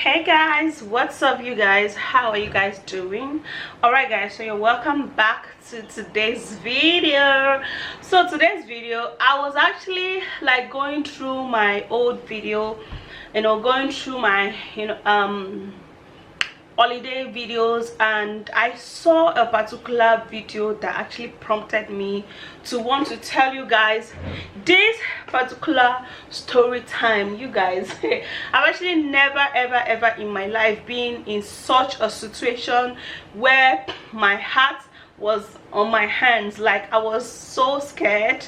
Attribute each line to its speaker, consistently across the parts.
Speaker 1: Hey guys, what's up you guys? How are you guys doing? All right guys, so you're welcome back to today's video. So today's video, I was actually like going through my old video, going through my holiday videos, and I saw a particular video that actually prompted me to want to tell you guys this particular story time. You guys, I've actually never ever in my life been in such a situation where my heart was on my hands. Like, I was so scared,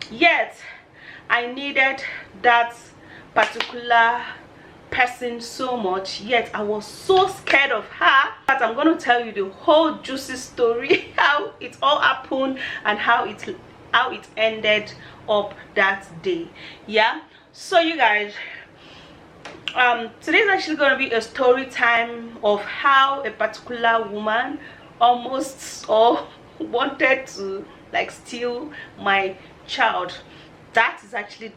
Speaker 1: yet I needed that particular person so much, yet I was so scared of her. But I'm going to tell you the whole juicy story, how it all happened and how it ended up that day. Yeah, so you guys, today's actually going to be a story time of how a particular woman almost wanted to like steal my child. That is actually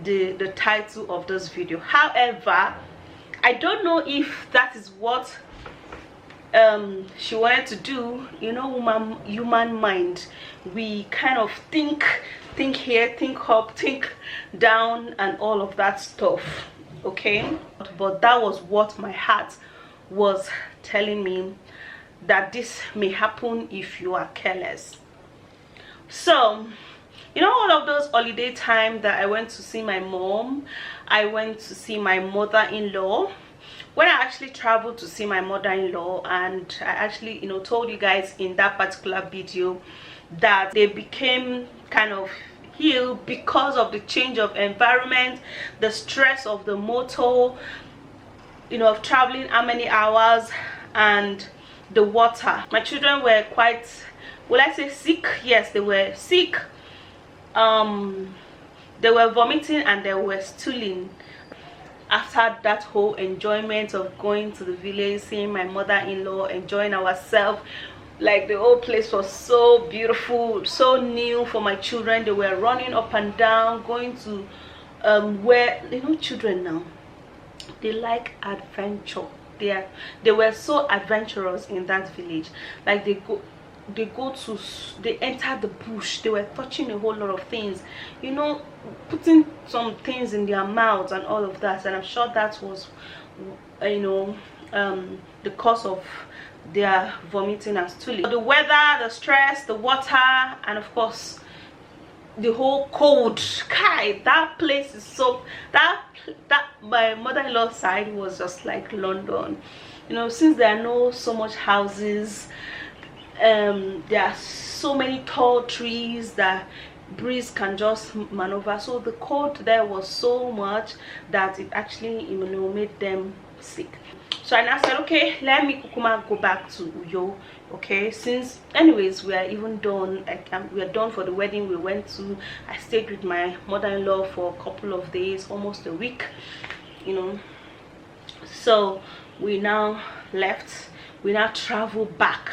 Speaker 1: the title of this video. However, I don't know if that is what she wanted to do. Human mind, we kind of think here, think up, think down, and all of that stuff. Okay, but that was what my heart was telling me, that this may happen if you are careless. So all of those holiday time that I went to see my mom, I went to see my mother-in-law. When I actually traveled to see my mother-in-law, and I actually told you guys in that particular video that they became kind of healed because of the change of environment, the stress of the motor, of traveling how many hours, and the water. My children were quite, will I say sick? Yes, they were sick. They were vomiting and they were stooling after that whole enjoyment of going to the village, seeing my mother-in-law, enjoying ourselves. Like, the whole place was so beautiful, so new for my children. They were running up and down, going to where children now, they like adventure. They were so adventurous in that village. Like, they enter the bush, they were touching a whole lot of things, putting some things in their mouths and all of that. And I'm sure that was the cause of their vomiting and stooling. The weather, the stress, the water, and of course the whole cold. That place is so, that my mother-in-law's side was just like London. Since there are no so much houses, there are so many tall trees that breeze can just maneuver. So the cold there was so much that it actually made them sick. So I said, okay, let me go back to Uyo. Okay, since anyways we are even done, we are done for the wedding we went to. I stayed with my mother-in-law for a couple of days, almost a week, so we now left. We now travel back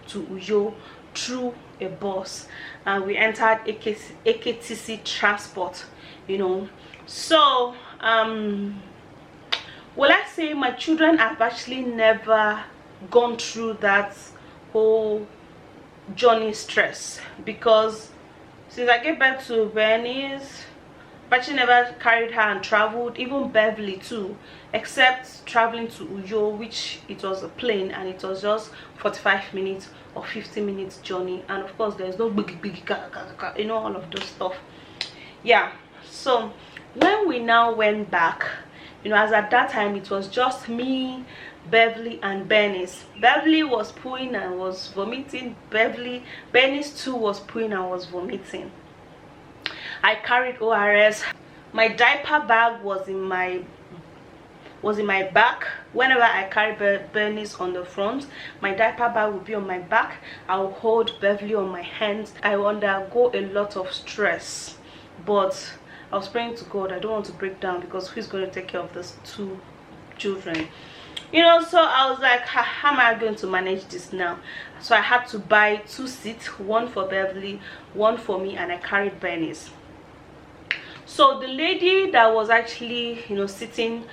Speaker 1: to Uyo through a bus, and we entered AKTC transport. So well, I say my children have actually never gone through that whole journey stress, because since I gave birth to Bernice, I've actually never carried her and traveled, even Beverly too, except traveling to Uyo, which it was a plane, and it was just 45 minutes or 50 minutes journey. And of course there's no big all of those stuff. Yeah, so when we now went back, as at that time it was just me, Beverly, and Bernice. Beverly was pooing and was vomiting. Bernice too was pooing and was vomiting. I carried ORS. My diaper bag was in my back. Whenever I carry Bernice on the front, my diaper bag would be on my back. I'll hold Beverly on my hands. I undergo a lot of stress, but I was praying to God, I don't want to break down, because who's going to take care of these two children? So I was like, how am I going to manage this now? So I had to buy 2 seats, one for Beverly, one for me, and I carried Bernice. So the lady that was actually sitting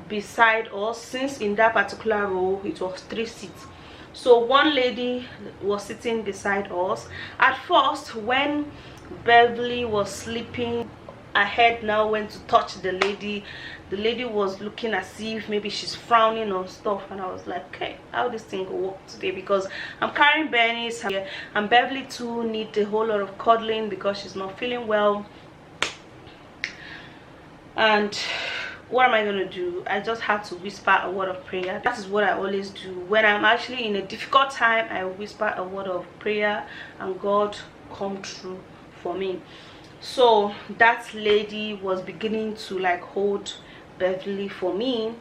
Speaker 1: beside us, since in that particular row it was 3 seats. So one lady was sitting beside us. At first, when Beverly was sleeping, her head now went to touch the lady. The lady was looking as if maybe she's frowning on stuff, and I was like, okay, how this thing will work today, because I'm carrying Bernice here, and Beverly too needs a whole lot of cuddling because she's not feeling well. And what am I going to do? I just have to whisper a word of prayer. That is what I always do when I'm actually in a difficult time. I whisper a word of prayer and God come through for me. So that lady was beginning to like hold Beverly for me,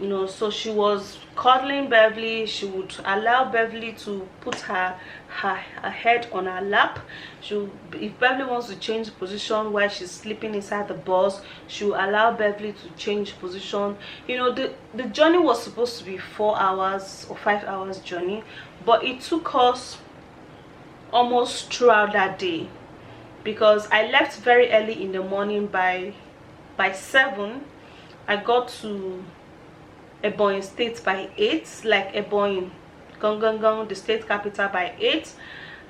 Speaker 1: you know. So she was cuddling Beverly. She would allow Beverly to put her head on her lap. If Beverly wants to change position while she's sleeping inside the bus, she will allow Beverly to change position. You know, the journey was supposed to be 4 hours or 5 hours journey, but it took us almost throughout that day, because I left very early in the morning. By 7 I got to Ebonyi State by 8, like Ebonyi, Gangan, the state capital, by 8,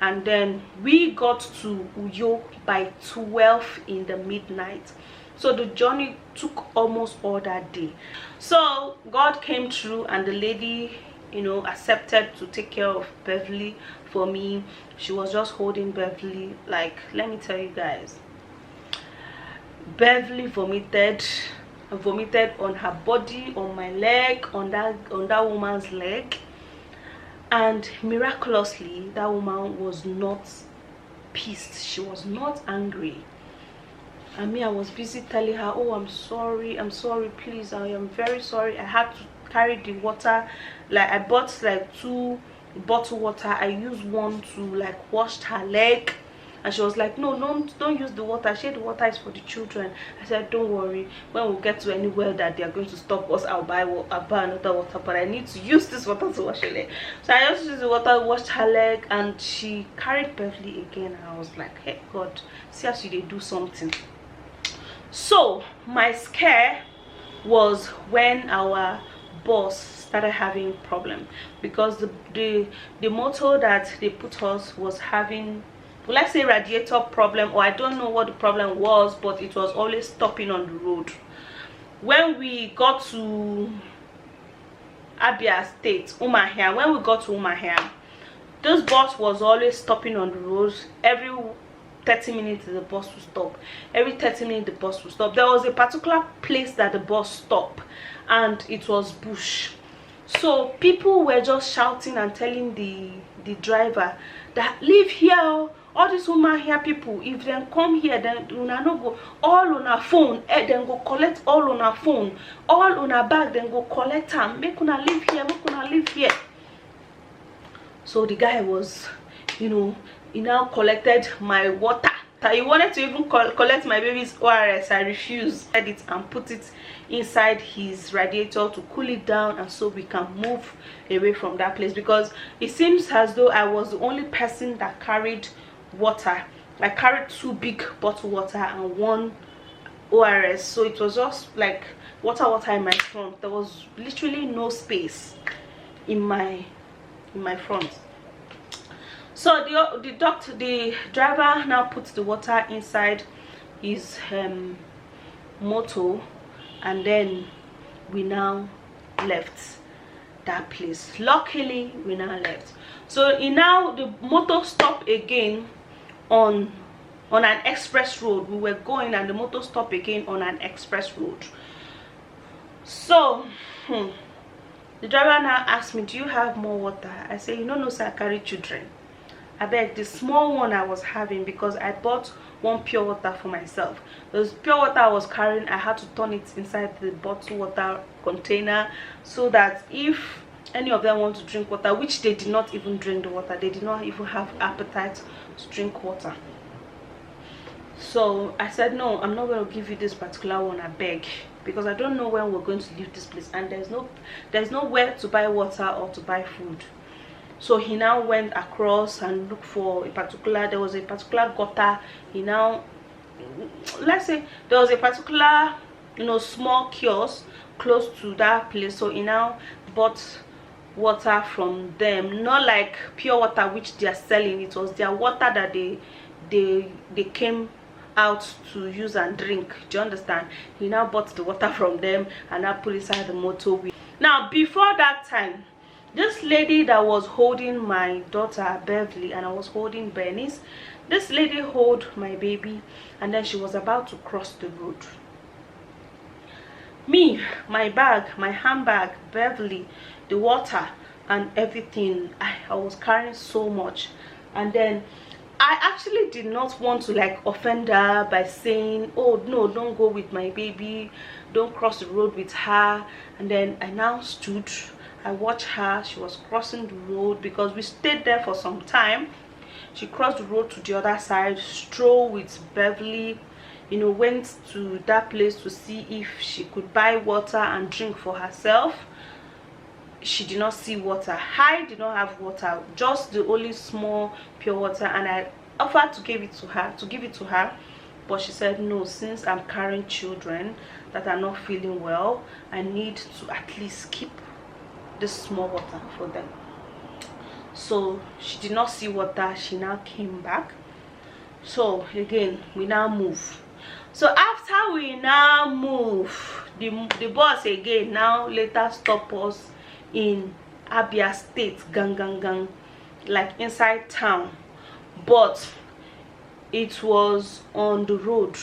Speaker 1: and then we got to Uyo by 12 in the midnight. So the journey took almost all that day. So God came through, and the lady, you know, accepted to take care of Beverly for me. She was just holding Beverly. Like, let me tell you guys, Beverly vomited on her body, on my leg, on that woman's leg, and miraculously that woman was not pissed. She was not angry. I mean, I was busy telling her, oh, I'm sorry, please, I am very sorry. I had to carry the water. Like, I bought like 2 bottled water. I used one to like wash her leg, and she was like, no, don't use the water. She said the water is for the children. I said, don't worry, when we get to anywhere that they are going to stop us, I'll buy another water, but I need to use this water to wash her leg. So I just used the water, washed her leg, and she carried Beverly again. And I was like, hey God, see how they do something. So my scare was when our bus started having problem, because the motor that they put us was having, well, let's say, radiator problem, or I don't know what the problem was, but it was always stopping on the road. When we got to Abia State, Umuahia, when we got to Umuahia, this bus was always stopping on the road. Every 30 minutes the bus would stop. Every 30 minutes the bus would stop. There was a particular place that the bus stopped, and it was bush. So people were just shouting and telling the driver that, leave here, all these women here people, if they come here, then una no go all on our phone, then go collect all on our phone, all on our bag, then go collect them, make una live here, make una live here. So the guy was, you know, he now collected my water. He wanted to even collect my baby's ORS. I refused. I did it and put it inside his radiator to cool it down, and so we can move away from that place, because it seems as though I was the only person that carried water. I carried 2 big bottled water and 1 ORS, so it was just like water in my front. There was literally no space in my front. So the driver now puts the water inside his motor, and then we now left that place. Luckily, we now left. So the motor stopped again on an express road. We were going, and the motor stopped again on an express road. So the driver now asked me, do you have more water? I said, you know, sir, I carry children. I beg, the small one I was having, because I bought 1 pure water for myself. The pure water I was carrying, I had to turn it inside the bottled water container, so that if any of them want to drink water, which they did not even drink the water, they did not even have appetite to drink water. So I said, no, I'm not going to give you this particular one, I beg, because I don't know when we're going to leave this place, and there's nowhere to buy water or to buy food. So he now went across and looked for there was a particular gutter. He now, let's say there was a particular small kiosk close to that place. So he now bought water from them, not like pure water which they are selling. It was their water that they came out to use and drink. Do you understand? He now bought the water from them and now put inside the motor wheel. Now before that time, this lady that was holding my daughter Beverly and I was holding Bernice, this lady hold my baby and then she was about to cross the road. Me, my bag, my handbag, Beverly, the water and everything, I was carrying so much. And then I actually did not want to like offend her by saying, oh no, don't go with my baby, don't cross the road with her. And then I now stood, I watched her, she was crossing the road because we stayed there for some time. She crossed the road to the other side, strolled with Beverly, went to that place to see if she could buy water and drink for herself. She did not see water. I did not have water, just the only small pure water, and I offered to give it to her, but she said no, since I'm carrying children that are not feeling well, I need to at least keep this small water for them. So she did not see water. She now came back. So again, we now move. So after we now move, the boss again now later stop us in Abia State, gang, like inside town, but it was on the road.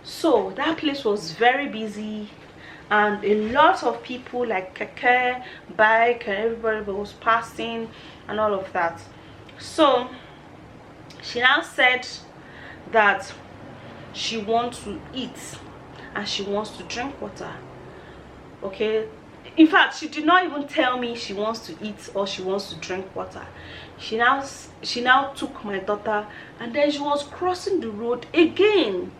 Speaker 1: So that place was very busy and a lot of people like keke, bike, and everybody was passing and all of that. So she now said that she wants to eat and she wants to drink water. Okay, in fact, she did not even tell me she wants to eat or she wants to drink water. She now took my daughter and then she was crossing the road again.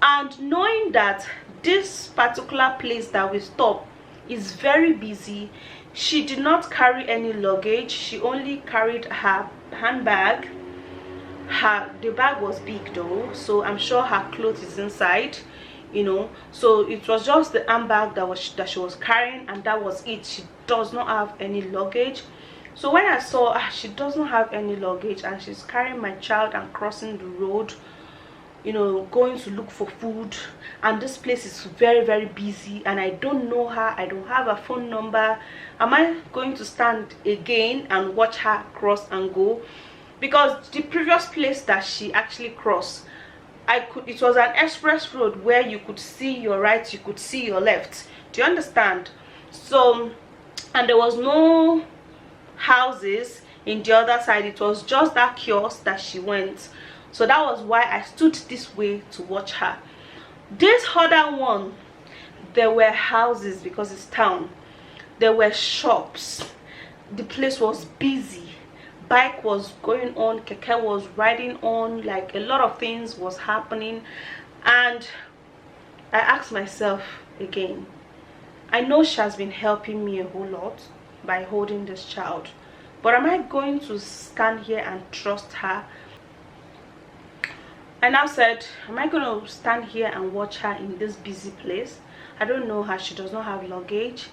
Speaker 1: And knowing that this particular place that we stopped is very busy, she did not carry any luggage. She only carried her handbag. The bag was big though, so I'm sure her clothes is inside, so it was just the handbag that she was carrying, and that was it. She does not have any luggage. So when I saw she doesn't have any luggage and she's carrying my child and crossing the road, going to look for food, and this place is very, very busy and I don't know her, I don't have a phone number. Am I going to stand again and watch her cross and go? Because the previous place that she actually crossed, it was an express road where you could see your right, you could see your left. Do you understand? So, and there was no houses in the other side. It was just that kiosk that she went. So that was why I stood this way to watch her. This other one, there were houses because it's town. There were shops. The place was busy. Bike was going on, keke was riding on, like a lot of things was happening. And I asked myself again, I know she has been helping me a whole lot by holding this child, but am I going to stand here and trust her? I now said, am I going to stand here and watch her in this busy place? I don't know her, she does not have luggage.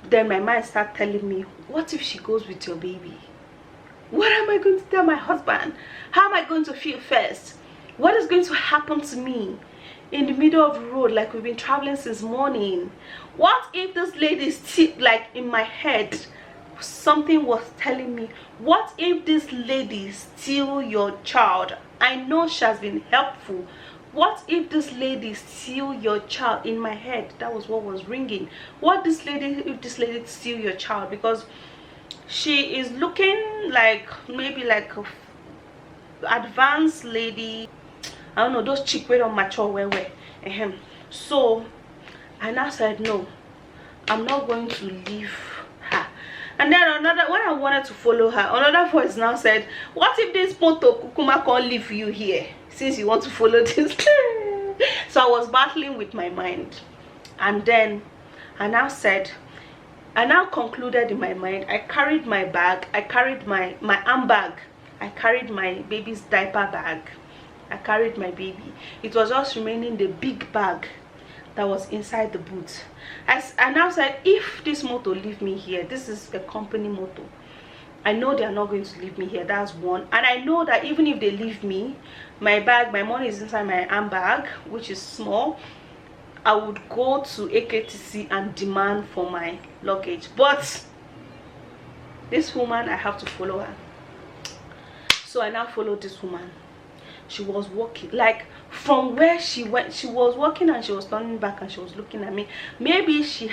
Speaker 1: Then my mind started telling me, what if she goes with your baby? What am I going to tell my husband? How am I going to feel first? What is going to happen to me in the middle of the road, like we've been traveling since morning? What if this lady is still, like in my head, something was telling me, what if this lady steal your child? I know she has been helpful. What if this lady steal your child? In my head, that was what was ringing. What if this lady steal your child? Because she is looking like maybe like a advanced lady. I don't know, those chicks don't mature well. So I now said no, I'm not going to leave her. And then when I wanted to follow her, another voice now said, what if this Ponto Kukuma can't leave you here since you want to follow this? So I was battling with my mind, and then I now concluded in my mind, I carried my bag, I carried my handbag, I carried my baby's diaper bag, I carried my baby. It was just remaining the big bag that was inside the boot. I now said, if this motor leave me here, this is a company motor, I know they are not going to leave me here. That's one. And I know that even if they leave me, my bag, my money is inside my handbag, which is small. I would go to AKTC and demand for my luggage. But this woman, I have to follow her. So I now followed this woman. She was walking, like from where she went, she was walking and she was turning back and she was looking at me. Maybe she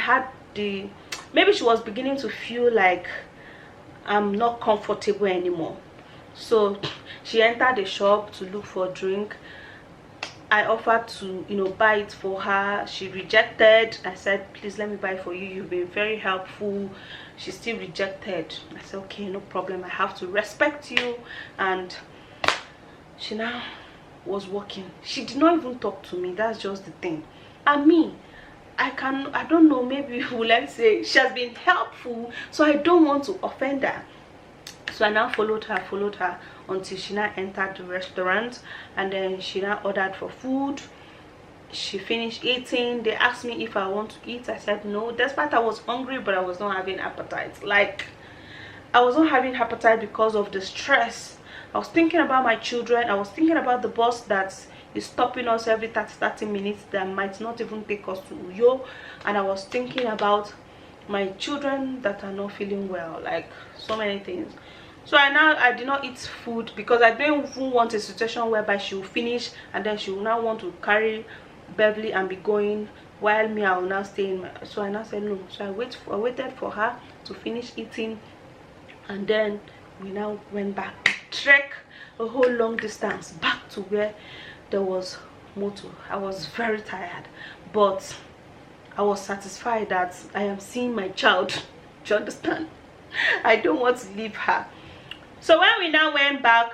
Speaker 1: was beginning to feel like I'm not comfortable anymore. So she entered the shop to look for a drink. I offered to, buy it for her. She rejected. I said, please let me buy for you, you've been very helpful. She still rejected. I said, okay, no problem, I have to respect you. And she now was walking. She did not even talk to me. That's just the thing. And me, I don't know, maybe let's say she has been helpful, so I don't want to offend her. So I now followed her until she now entered the restaurant, and then she now ordered for food. She finished eating. They asked me if I want to eat. I said no, despite I was hungry, but I was not having appetite. Like, I was not having appetite because of the stress. I was thinking about my children. I was thinking about the bus that is stopping us every 30 minutes that might not even take us to Uyo. And I was thinking about my children that are not feeling well, like so many things. So I did not eat food because I didn't even want a situation whereby she will finish and then she will now want to carry Beverly and be going, while me, I will now stay in my. So I now said no. So I waited for her to finish eating, and then we now went back, trek a whole long distance back to where there was motor. I was very tired, but I was satisfied that I am seeing my child. Do you understand? I don't want to leave her. So when we now went back,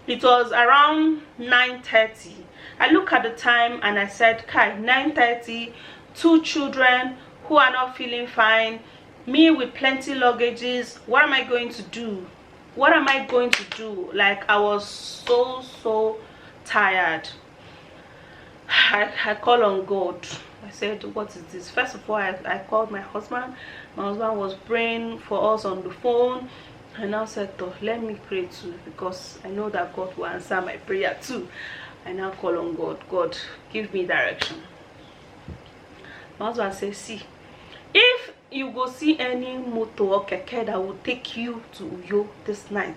Speaker 1: it was around 9:30. I look at the time and I said, Kai, 9:30, 2 children who are not feeling fine, me with plenty luggages, what am I going to do? What am I going to do? Like, I was so tired. I called on God. I said, what is this? First of all, I called my husband. My husband was praying for us on the phone. I now said, oh, let me pray too, because I know that God will answer my prayer too. I now call on God. God, give me direction. My husband says, see, if you go see any motor or keke that will take you to Uyo this night,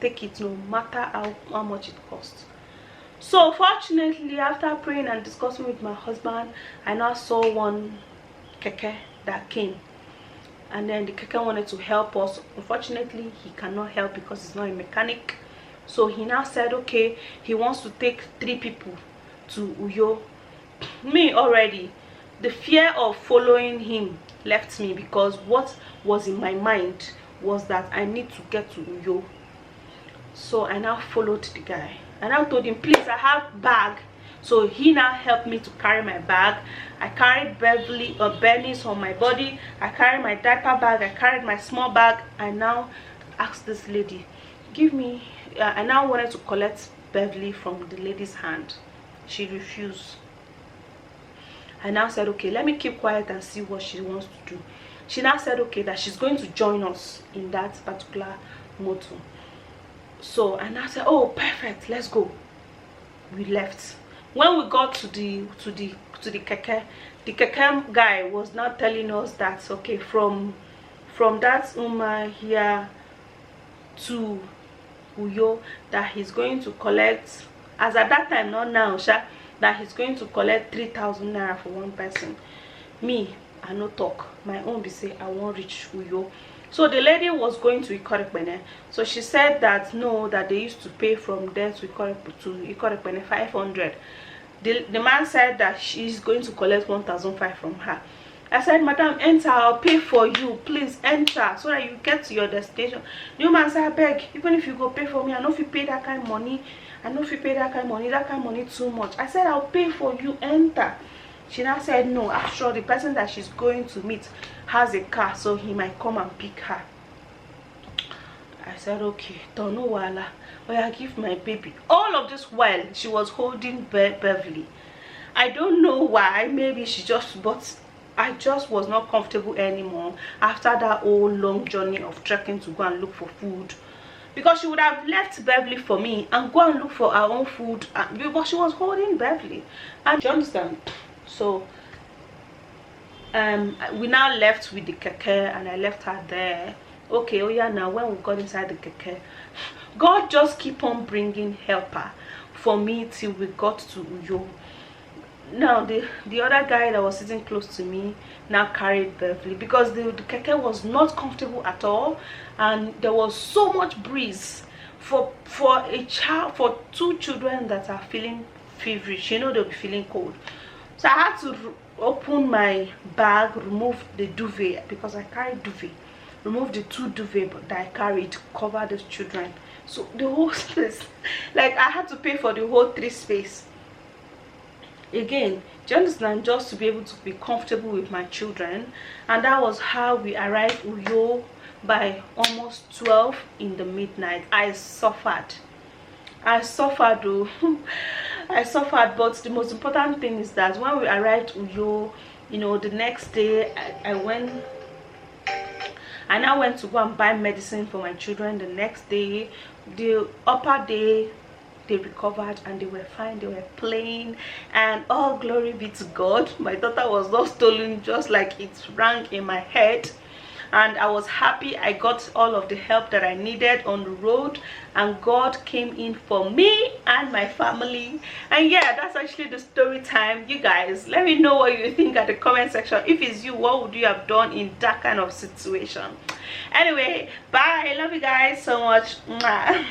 Speaker 1: take it, no matter how much it costs. So fortunately, after praying and discussing with my husband, I now saw one keke that came. And then the keke wanted to help us. Unfortunately, he cannot help because he's not a mechanic. So he now said, okay, he wants to take 3 people to Uyo. Me already, the fear of following him left me, because what was in my mind was that I need to get to Uyo. So I now followed the guy. I now told him, please, I have bag. So he now helped me to carry my bag. I carried Bernice on my body. I carried my diaper bag. I carried my small bag. I now asked this lady, give me. I now wanted to collect Beverly from the lady's hand. She refused. I now said, okay, let me keep quiet and see what she wants to do. She now said, okay, that she's going to join us in that particular motor. So I now said, oh, perfect, let's go. We left. When we got to the keke, the keke guy was now telling us that, okay, from that Uma here to Uyo, that he's going to collect, as at that time, not now, that he's going to collect 3,000 naira for one person. Me, I no talk. My own be say I won't reach Uyo. So the lady was going to Ikorekpene. So she said that no, that they used to pay from there to Ikorekpene 500. The man said that she's going to collect 1,500 from her. I said, madam, enter, I'll pay for you. Please enter so that you get to your destination. The man said, I beg, even if you go pay for me, I know if you pay that kind of money. I know if you pay that kind of money too much. I said, I'll pay for you, enter. She now said, no, after the person that she's going to meet has a car, so he might come and pick her. I said, okay, don't know wala, but I give my baby. All of this while she was holding Beverly. I don't know why. Maybe she just, but I just was not comfortable anymore after that whole long journey of trekking to go and look for food, because she would have left Beverly for me and go and look for her own food, because she was holding Beverly. And you understand? So we now left with the keke, and I left her there. Okay, oh yeah, now when we got inside the keke, God just keep on bringing helper for me till we got to Uyo. Now the other guy that was sitting close to me now carried Beverly, because the keke was not comfortable at all, and there was so much breeze for a child, for 2 children that are feeling feverish. You know, they'll be feeling cold. So I had to open my bag, remove the duvet, because I carried duvet, remove the 2 duvet that I carried to cover those children. So the whole space, like I had to pay for the whole 3 space again, do you understand, just to be able to be comfortable with my children. And that was how we arrived Uyo by almost 12 in the midnight. I suffered though. I suffered, but the most important thing is that when we arrived Uyo, you know, the next day I now went to go and buy medicine for my children. The next day, the upper day, they recovered and they were fine, they were playing, and all glory be to God. My daughter was not stolen, just like it rang in my head. And I was happy. I got all of the help that I needed on the road, and God came in for me and my family. And yeah, that's actually the story time. You guys, let me know what you think at the comment section. If it's you, what would you have done in that kind of situation? Anyway, bye. I love you guys so much. Mwah.